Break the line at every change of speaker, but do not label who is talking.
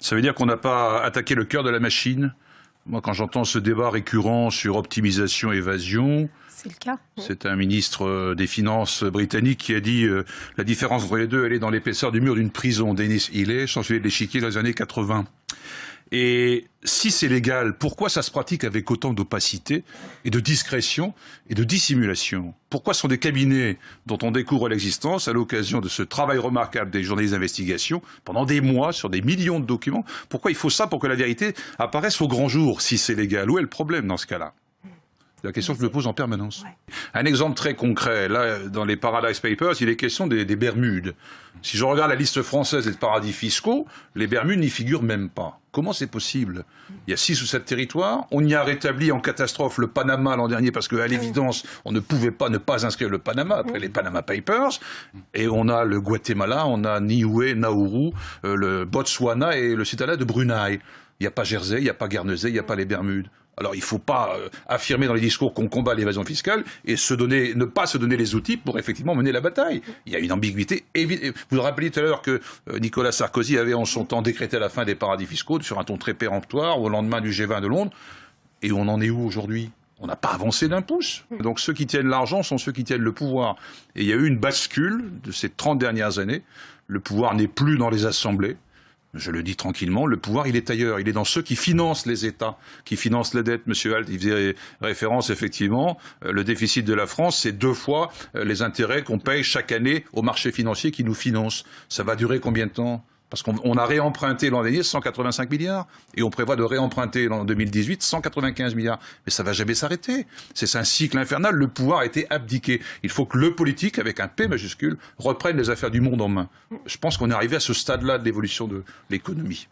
Ça veut dire qu'on n'a pas attaqué le cœur de la machine. Moi, quand j'entends ce débat récurrent sur optimisation, évasion,
c'est le cas.
c'est un ministre des Finances britannique qui a dit la différence entre les deux, elle est dans l'épaisseur du mur d'une prison. Dennis Healey, chancelier de l'échiquier dans les années 80. Et si c'est légal, pourquoi ça se pratique avec autant d'opacité et de discrétion et de dissimulation? Pourquoi sont des cabinets dont on découvre l'existence à l'occasion de ce travail remarquable des journalistes d'investigation pendant des mois sur des millions de documents? Pourquoi il faut ça pour que la vérité apparaisse au grand jour si c'est légal? Où est le problème dans ce cas-là? C'est la question que je me pose en permanence. Ouais. Un exemple très concret, là, dans les Paradise Papers, il est question des Bermudes. Si je regarde la liste française des paradis fiscaux, les Bermudes n'y figurent même pas. Comment c'est possible? Il y a 6 ou 7 territoires. On y a rétabli en catastrophe le Panama l'an dernier parce qu'à l'évidence, on ne pouvait pas ne pas inscrire le Panama après les Panama Papers. Et on a le Guatemala, on a Niue, Nauru, le Botswana et le Sultanat de Brunei. Il n'y a pas Jersey, il n'y a pas Guernesey, il n'y a pas les Bermudes. Alors il ne faut pas affirmer dans les discours qu'on combat l'évasion fiscale et ne pas se donner les outils pour effectivement mener la bataille. Il y a une ambiguïté évidente. Vous vous rappelez tout à l'heure que Nicolas Sarkozy avait en son temps décrété la fin des paradis fiscaux sur un ton très péremptoire au lendemain du G20 de Londres. Et on en est où aujourd'hui? On n'a pas avancé d'un pouce. Donc ceux qui tiennent l'argent sont ceux qui tiennent le pouvoir. Et il y a eu une bascule de ces 30 dernières années. Le pouvoir n'est plus dans les assemblées. Je le dis tranquillement, le pouvoir, il est ailleurs. Il est dans ceux qui financent les États, qui financent la dette. Monsieur Alt, il faisait référence, effectivement. Le déficit de la France, c'est 2 fois les intérêts qu'on paye chaque année aux marchés financiers qui nous financent. Ça va durer combien de temps? Parce qu'on a réemprunté l'an dernier 185 milliards et on prévoit de réemprunter en 2018 195 milliards. Mais ça ne va jamais s'arrêter. C'est un cycle infernal. Le pouvoir a été abdiqué. Il faut que le politique, avec un P majuscule, reprenne les affaires du monde en main. Je pense qu'on est arrivé à ce stade-là de l'évolution de l'économie.